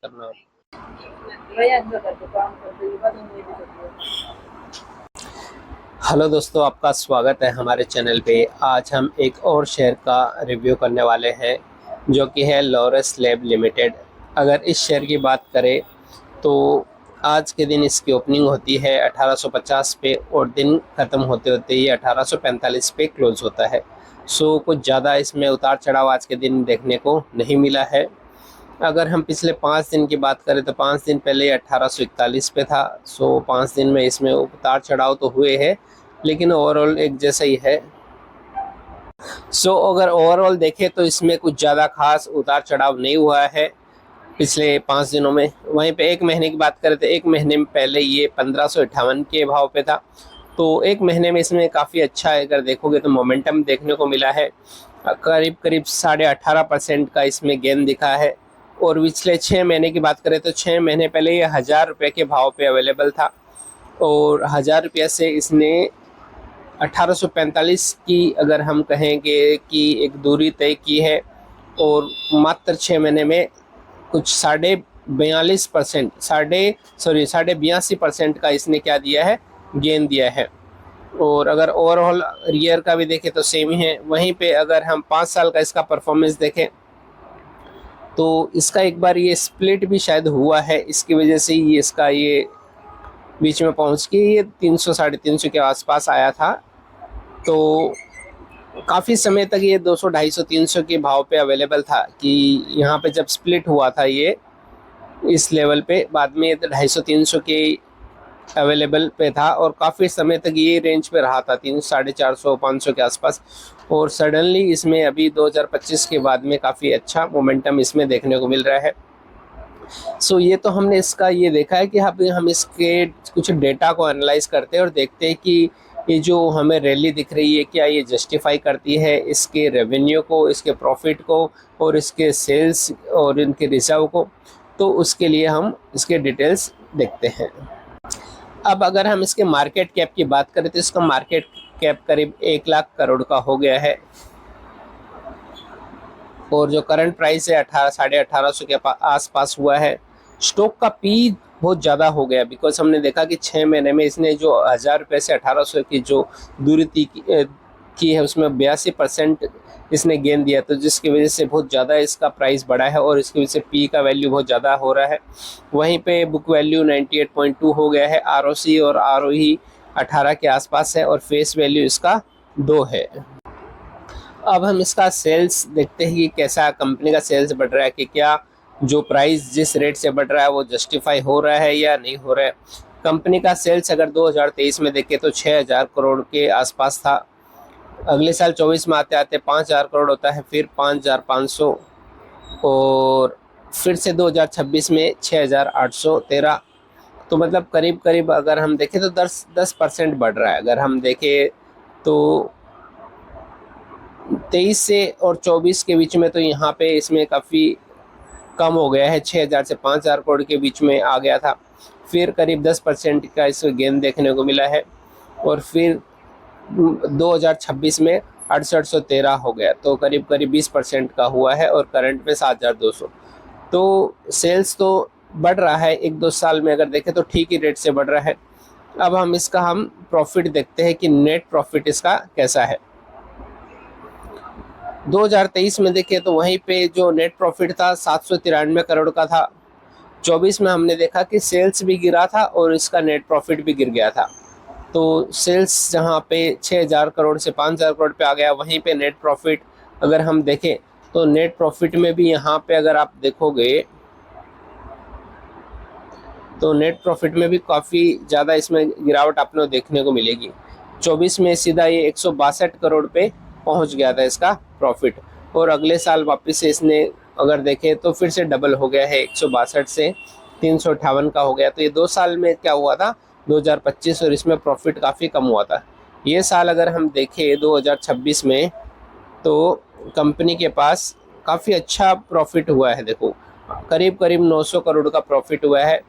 करना। हेलो दोस्तों, आपका स्वागत है हमारे चैनल पे। आज हम एक और शेयर का रिव्यू करने वाले हैं जो कि है लॉरस लैब लिमिटेड। अगर इस शेयर की बात करें तो आज के दिन इसकी ओपनिंग होती है 1850 पे और दिन ख़त्म होते होते ये 1845 पे क्लोज़ होता है। सो कुछ ज़्यादा इसमें उतार चढ़ाव आज के दिन देखने को नहीं मिला है। अगर हम पिछले 5 दिन की बात करें तो 5 दिन पहले 1841 पे था। सो 5 दिन में इसमें उतार चढ़ाव तो हुए हैं, लेकिन ओवरऑल एक जैसा ही है। सो अगर ओवरऑल देखें तो इसमें कुछ ज़्यादा खास उतार चढ़ाव नहीं हुआ है पिछले 5 दिनों में। वहीं पे एक महीने की बात करें तो एक महीने में पहले ये 1558 के भाव पे था। तो एक महीने में इसमें काफ़ी अच्छा अगर देखोगे तो मोमेंटम देखने को मिला है। करीब करीब 18.5% का इसमें गेन दिखा है। और पिछले 6 महीने की बात करें तो 6 महीने पहले ये 1000 रुपये के भाव पे अवेलेबल था और 1000 रुपये से इसने 1845 की अगर हम कहेंगे कि एक दूरी तय की है। और मात्र 6 महीने में कुछ 42% 82% का इसने क्या दिया है, गेन दिया है। और अगर ओवरऑल ईयर का भी देखें तो सेम ही है। वहीं पे अगर हम 5 साल का इसका परफॉर्मेंस देखें तो इसका एक बार ये स्प्लिट भी शायद हुआ है, इसकी वजह से ये इसका ये बीच में पहुंच के ये 300 350 के आसपास आया था। तो काफ़ी समय तक ये 200 250 300 के भाव पे अवेलेबल था कि यहाँ पे जब स्प्लिट हुआ था ये इस लेवल पे। बाद में ये 250 300 के अवेलेबल पे था और काफ़ी समय तक ये रेंज पे रहा था 300 450 500 के आसपास। और सडनली इसमें अभी 2025 के बाद में काफ़ी अच्छा मोमेंटम इसमें देखने को मिल रहा है। सो ये तो हमने इसका ये देखा है कि अभी हम इसके कुछ डेटा को एनालाइज करते हैं और देखते हैं कि ये जो हमें रैली दिख रही है क्या ये जस्टिफाई करती है इसके रेवेन्यू को, इसके प्रॉफिट को और इसके सेल्स और इनके रिजर्व को। तो उसके लिए हम इसके डिटेल्स देखते हैं। अब अगर हम इसके मार्केट कैप की बात करें तो इसका मार्केट कैप करीब 1 लाख करोड़ का हो गया है और जो करंट प्राइस है 1800 के आसपास हुआ है। स्टॉक का पी बहुत ज़्यादा हो गया बिकॉज हमने देखा कि 6 महीने में इसने जो 1000 रुपये से 1800 की जो दूरी की है उसमें 82% इसने गेन दिया, तो जिसकी वजह से बहुत ज़्यादा इसका प्राइस बढ़ा है और इसकी वजह से पी का वैल्यू बहुत ज़्यादा हो रहा है। वहीं पे बुक वैल्यू 98.2 हो गया है। आरओसी और आरओई 18 के आसपास है और फेस वैल्यू इसका 2 है। अब हम इसका सेल्स देखते हैं कि कैसा कंपनी का सेल्स बढ़ रहा है, कि क्या जो प्राइस जिस रेट से बढ़ रहा है वो जस्टिफाई हो रहा है या नहीं हो रहा है। कंपनी का सेल्स अगर 2023 में देखें तो 6000 करोड़ के आसपास था। अगले साल 24 में आते आते 5000 करोड़ होता है, फिर 5500 और फिर से 2026 में 6813। तो मतलब करीब करीब अगर हम देखें तो 10% बढ़ रहा है। अगर हम देखें तो 23 से और 24 के बीच में तो यहाँ पे इसमें काफ़ी कम हो गया है, 6000 से 5000 करोड़ के बीच में आ गया था। फिर करीब 10% का इसमें गेन देखने को मिला है और फिर 2026 में 6813 हो गया, तो करीब करीब 20% का हुआ है और करंट में 7200। तो सेल्स तो बढ़ रहा है, 1-2 साल में अगर देखें तो ठीक ही रेट से बढ़ रहा है। अब हम प्रॉफिट देखते हैं कि नेट प्रॉफिट इसका कैसा है। 2023 में देखें तो वहीं पे जो नेट प्रॉफिट था 793 करोड़ का था। 24 में हमने देखा कि सेल्स भी गिरा था और इसका नेट प्रॉफिट भी गिर गया था। तो सेल्स जहाँ पे 6000 करोड़ से 5000 करोड़ पे आ गया, वहीं पे नेट प्रॉफिट अगर हम देखें तो नेट प्रॉफिट में भी यहाँ पे अगर आप देखोगे तो नेट प्रॉफिट में भी काफ़ी ज़्यादा इसमें गिरावट आपको देखने को मिलेगी। 24 में सीधा ये 162 करोड़ पे पहुंच गया था इसका प्रॉफिट और अगले साल वापस से इसने अगर देखें तो फिर से डबल हो गया है, 162 से 358 का हो गया। तो ये 2 साल में क्या हुआ था 2025 और इसमें प्रॉफिट काफ़ी कम हुआ था। ये साल अगर हम देखें 2026 में तो कंपनी के पास काफ़ी अच्छा प्रॉफिट हुआ है। देखो करीब करीब 900 करोड़ का प्रॉफिट हुआ है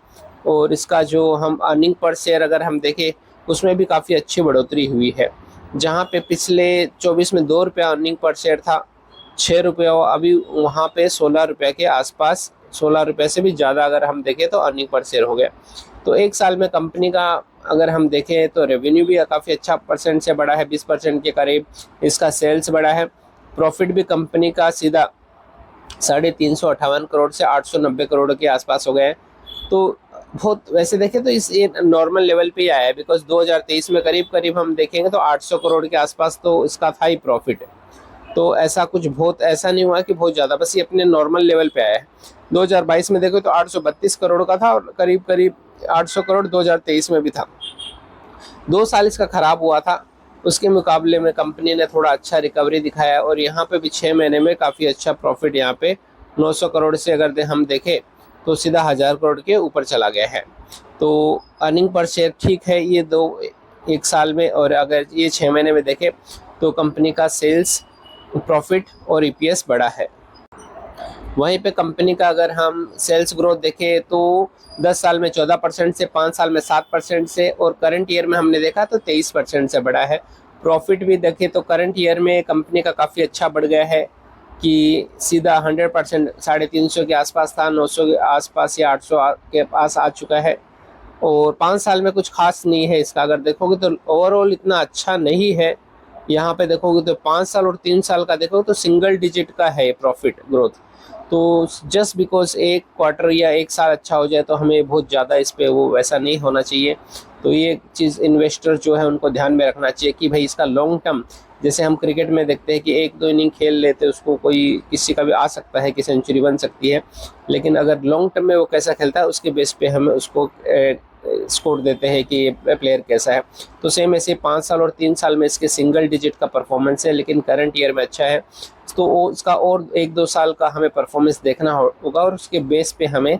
और इसका जो हम अर्निंग पर शेयर अगर हम देखें उसमें भी काफ़ी अच्छी बढ़ोतरी हुई है। जहाँ पे पिछले 24 में 2 रुपया अर्निंग पर शेयर था, 6 रुपये, अभी वहाँ पे 16 रुपये के आसपास 16 रुपये से भी ज़्यादा अगर हम देखें तो अर्निंग पर शेयर हो गया। तो एक साल में कंपनी का अगर हम देखें तो रेवेन्यू भी काफ़ी अच्छा परसेंट से बढ़ा है, 20% के करीब इसका सेल्स बढ़ा है। प्रॉफिट भी कंपनी का सीधा 358 करोड़ से 890 करोड़ के आसपास हो गए हैं। तो बहुत वैसे देखें तो इस नॉर्मल लेवल पे ही आया है, बिकॉज 2023 में करीब करीब हम देखेंगे तो 800 करोड़ के आसपास तो इसका था ही प्रॉफिट। तो ऐसा कुछ बहुत ऐसा नहीं हुआ कि बहुत ज़्यादा, बस ये अपने नॉर्मल लेवल पे आया है। 2022 में देखो तो 832 करोड़ का था और करीब करीब 800 करोड़ 2023 में भी था। 2 साल इसका खराब हुआ था, उसके मुकाबले में कंपनी ने थोड़ा अच्छा रिकवरी दिखाया और यहाँ पे भी 6 महीने में काफ़ी अच्छा प्रॉफिट यहाँ पे 900 करोड़ से अगर हम देखें तो सीधा 1000 करोड़ के ऊपर चला गया है। तो अर्निंग पर शेयर ठीक है ये एक साल में, और अगर ये 6 महीने में देखें तो कंपनी का सेल्स, प्रॉफिट और ईपीएस बढ़ा है। वहीं पे कंपनी का अगर हम सेल्स ग्रोथ देखें तो 10 साल में 14% से, 5 साल में 7% से, और करंट ईयर में हमने देखा तो 23% से बढ़ा है। प्रॉफिट भी देखें तो करंट ईयर में कंपनी का काफ़ी अच्छा बढ़ गया है कि सीधा 100%, 350 के आसपास था, 900 के आसपास या 800 के पास आ चुका है। और 5 साल में कुछ खास नहीं है इसका, अगर देखोगे तो ओवरऑल इतना अच्छा नहीं है। यहाँ पे देखोगे तो 5 साल और 3 साल का देखोगे तो सिंगल डिजिट का है प्रॉफिट ग्रोथ। तो जस्ट बिकॉज एक क्वार्टर या एक साल अच्छा हो जाए तो हमें बहुत ज़्यादा इस पे वो वैसा नहीं होना चाहिए। तो ये चीज़ इन्वेस्टर जो है उनको ध्यान में रखना चाहिए कि भाई इसका लॉन्ग टर्म, जैसे हम क्रिकेट में देखते हैं कि 1-2 इनिंग खेल लेते, उसको कोई किसी का भी आ सकता है कि सेंचुरी बन सकती है, लेकिन अगर लॉन्ग टर्म में वो कैसा खेलता है उसके बेस पे हमें उसको स्कोर देते हैं कि ये प्लेयर कैसा है। तो सेम ऐसे 5 साल और 3 साल में इसके सिंगल डिजिट का परफॉर्मेंस है, लेकिन करंट ईयर में अच्छा है। तो वो इसका और 1-2 साल का हमें परफॉर्मेंस देखना होगा और उसके बेस पे हमें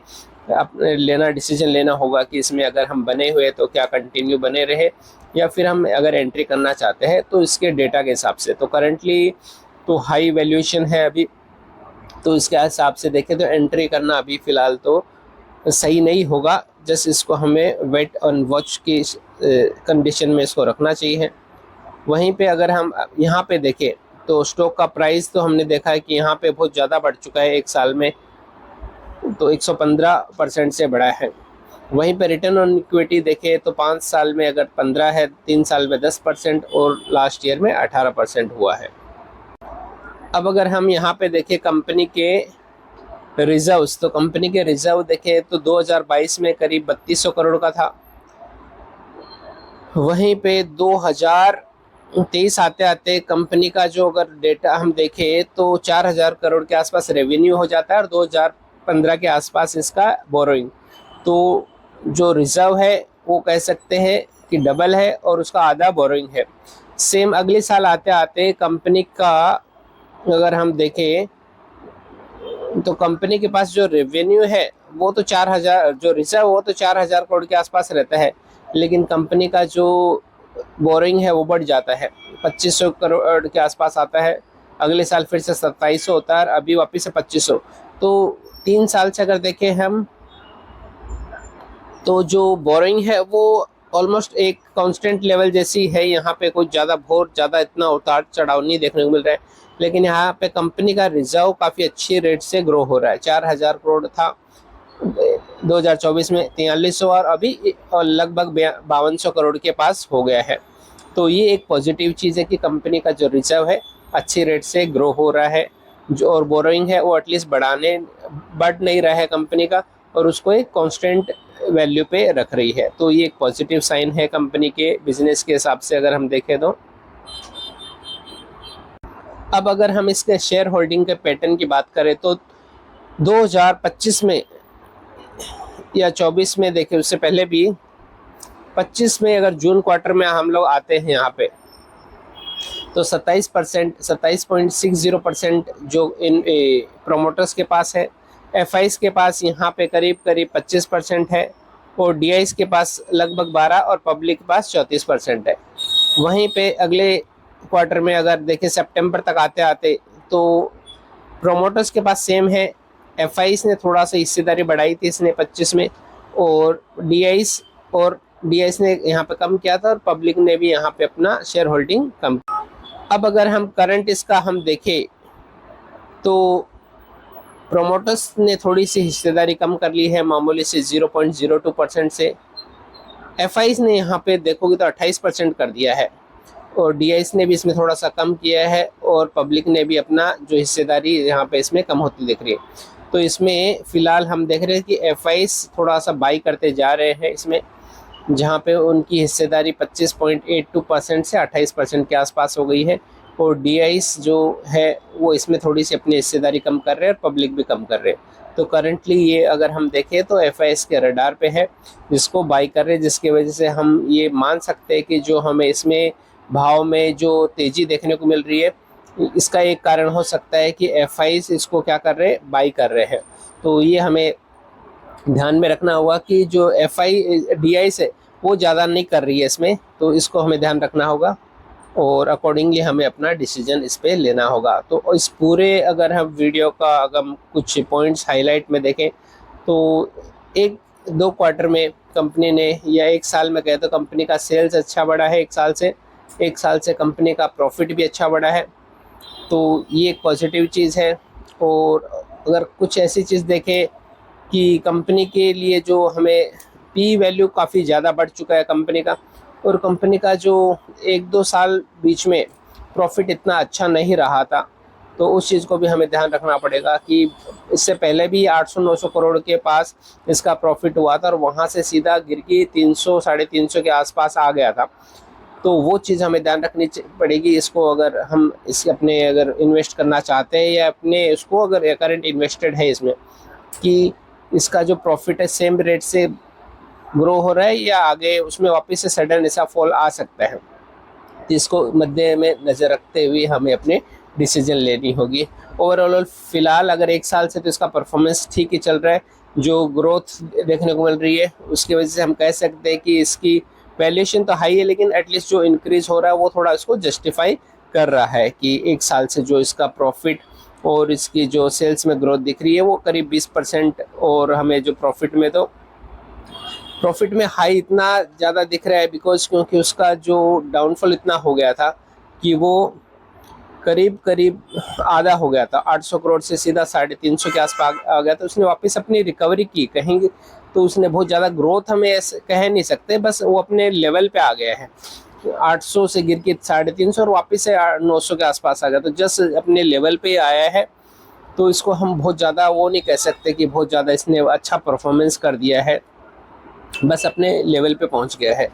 डिसीजन लेना होगा कि इसमें अगर हम बने हुए तो क्या कंटिन्यू बने रहे, या फिर हम अगर एंट्री करना चाहते हैं तो इसके डेटा के हिसाब से। तो करंटली तो हाई वैल्यूएशन है अभी, तो इसके हिसाब से देखें तो एंट्री करना अभी फ़िलहाल तो सही नहीं होगा। जस्ट इसको हमें वेट एंड वॉच की कंडीशन में इसको रखना चाहिए। वहीं पे अगर हम यहाँ पे देखें तो स्टॉक का प्राइस तो हमने देखा है कि यहाँ पे बहुत ज़्यादा बढ़ चुका है एक साल में, तो 115% से बढ़ा है। वहीं पे रिटर्न ऑन इक्विटी देखें तो 5 साल में अगर 15 है, 3 साल में 10% और लास्ट ईयर में 18% हुआ है। अब अगर हम यहाँ पे देखें कंपनी के रिजर्व्स, तो कंपनी के रिजर्व देखें तो 2022 में करीब 3200 करोड़ का था। वहीं पे 2023 आते आते कंपनी का जो अगर डेटा हम देखें तो 4000 करोड़ के आसपास रेवेन्यू हो जाता है और 2015 के आसपास इसका बोरोइंग। तो जो रिजर्व है वो कह सकते हैं कि डबल है और उसका आधा बोरोइंग है। सेम अगले साल आते आते कंपनी का अगर हम देखें तो कंपनी के पास जो रेवेन्यू है वो तो 4000, जो रिजर्व वो तो 4000 करोड़ के आसपास रहता है, लेकिन कंपनी का जो बोरिंग है वो बढ़ जाता है, 2500 करोड़ के आसपास आता है। अगले साल फिर से 2700 होता है, अभी वापस से 2500। तो 3 साल से अगर देखें हम तो जो बोरिंग है वो ऑलमोस्ट एक कांस्टेंट लेवल जैसी है। यहाँ पे कोई बहुत ज़्यादा इतना उतार चढ़ाव नहीं देखने को मिल रहा है, लेकिन यहाँ पे कंपनी का रिजर्व काफ़ी अच्छी रेट से ग्रो हो रहा है। 4000 करोड़ था 2024 में, 4300 और अभी लगभग 5200 करोड़ के पास हो गया है। तो ये एक पॉजिटिव चीज़ है कि कंपनी का जो रिजर्व है अच्छी रेट से ग्रो हो रहा है, जो और बोरोइंग है वो एटलीस्ट बढ़ नहीं रहा है कंपनी का, और उसको एक कांस्टेंट वैल्यू पे रख रही है। तो ये एक पॉजिटिव साइन है कंपनी के बिजनेस के हिसाब से अगर हम देखें तो। अब अगर हम इसके शेयर होल्डिंग के पैटर्न की बात करें तो 2025 में या 24 में देखें, उससे पहले भी 25 में अगर जून क्वार्टर में हम लोग आते हैं यहाँ पे तो 27.60% जो इन प्रोमोटर्स के पास है, एफआईस के पास यहाँ पे करीब 25% है, और डीआईस के पास लगभग 12 और पब्लिक के पास 34% है। वहीं पे अगले क्वार्टर में अगर देखें सितंबर तक आते आते तो प्रोमोटर्स के पास सेम है, एफआईस ने थोड़ा सा हिस्सेदारी बढ़ाई थी इसने 25 में, और डीआईस ने यहाँ पे कम किया था, और पब्लिक ने भी यहाँ पे अपना शेयर होल्डिंग कम। अब अगर हम करंट इसका हम देखें तो प्रोमोटर्स ने थोड़ी सी हिस्सेदारी कम कर ली है मामूली से 0.02% से। एफआईज ने यहाँ पे देखोगे तो 28% कर दिया है, और डीआईस ने भी इसमें थोड़ा सा कम किया है, और पब्लिक ने भी अपना जो हिस्सेदारी यहाँ पे इसमें कम होती दिख रही है। तो इसमें फ़िलहाल हम देख रहे हैं कि एफआईज थोड़ा सा बाई करते जा रहे हैं इसमें, जहाँ पे उनकी हिस्सेदारी 25.82% से 28% के आसपास हो गई है, और डीआईस जो है वो इसमें थोड़ी सी अपनी हिस्सेदारी कम कर रहे हैं और पब्लिक भी कम कर रहे हैं। तो करंटली ये अगर हम देखें तो एफआईएस के रडार पे है, जिसको बाई कर रहे हैं, जिसकी वजह से हम ये मान सकते हैं कि जो हमें इसमें भाव में जो तेज़ी देखने को मिल रही है, इसका एक कारण हो सकता है कि एफआईएस इसको क्या कर रहे हैं, बाई कर रहे हैं। तो ये हमें ध्यान में रखना होगा कि जो डीआईएस है वो ज़्यादा नहीं कर रही है इसमें, तो इसको हमें ध्यान रखना होगा, और अकॉर्डिंगली हमें अपना डिसीजन इस पे लेना होगा। तो इस पूरे अगर हम वीडियो का अगर हम कुछ पॉइंट्स हाईलाइट में देखें तो 1-2 क्वार्टर में कंपनी ने, या 1 साल में कहे तो कंपनी का सेल्स अच्छा बढ़ा है, 1 साल से कंपनी का प्रॉफिट भी अच्छा बढ़ा है, तो ये एक पॉजिटिव चीज़ है। और अगर कुछ ऐसी चीज़ देखें कि कंपनी के लिए जो हमें पी वैल्यू काफ़ी ज़्यादा बढ़ चुका है कंपनी का, और कंपनी का जो 1-2 साल बीच में प्रॉफिट इतना अच्छा नहीं रहा था, तो उस चीज़ को भी हमें ध्यान रखना पड़ेगा कि इससे पहले भी 800-900 करोड़ के पास इसका प्रॉफिट हुआ था, और वहाँ से सीधा गिर के 300 साढ़े 300 के आसपास आ गया था। तो वो चीज़ हमें ध्यान रखनी पड़ेगी। इसको अगर हम इस अपने अगर इन्वेस्ट करना चाहते हैं, या अपने उसको अगर करंट इन्वेस्टेड है इसमें, कि इसका जो प्रॉफिट है सेम रेट से ग्रो हो रहा है, या आगे उसमें वापस से सडन ऐसा फॉल आ सकता है, तो इसको मद्दे में नज़र रखते हुए हमें अपने डिसीजन लेनी होगी। ओवरऑल फ़िलहाल अगर 1 साल से तो इसका परफॉर्मेंस ठीक ही चल रहा है, जो ग्रोथ देखने को मिल रही है उसकी वजह से हम कह सकते हैं कि इसकी वैल्यूएशन तो हाई है, लेकिन एटलीस्ट जो इंक्रीज़ हो रहा है वो थोड़ा इसको जस्टिफाई कर रहा है कि 1 साल से जो इसका प्रॉफिट और इसकी जो सेल्स में ग्रोथ दिख रही है वो करीब 20%, और हमें जो प्रॉफिट में हाई इतना ज़्यादा दिख रहा है क्योंकि उसका जो डाउनफॉल इतना हो गया था कि वो करीब आधा हो गया था, 800 करोड़ से सीधा 350 के आसपास आ गया था। उसने वापस अपनी रिकवरी की कहेंगे तो उसने बहुत ज़्यादा ग्रोथ हमें ऐसे कह नहीं सकते, बस वो अपने लेवल पे आ गया है, 800 से गिर के 350 और वापस से 900 के आसपास आ गया, तो जस्ट अपने लेवल पे आया है। तो इसको हम बहुत ज़्यादा वो नहीं कह सकते कि बहुत ज़्यादा इसने अच्छा परफॉर्मेंस कर दिया है, बस अपने लेवल पे पहुंच गया है।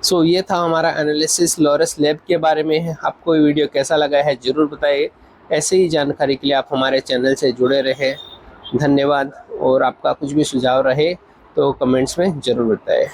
सो ये था हमारा एनालिसिस लॉरस लैब के बारे में। आपको ये वीडियो कैसा लगा है ज़रूर बताइए। ऐसे ही जानकारी के लिए आप हमारे चैनल से जुड़े रहें। धन्यवाद, और आपका कुछ भी सुझाव रहे तो कमेंट्स में ज़रूर बताएं।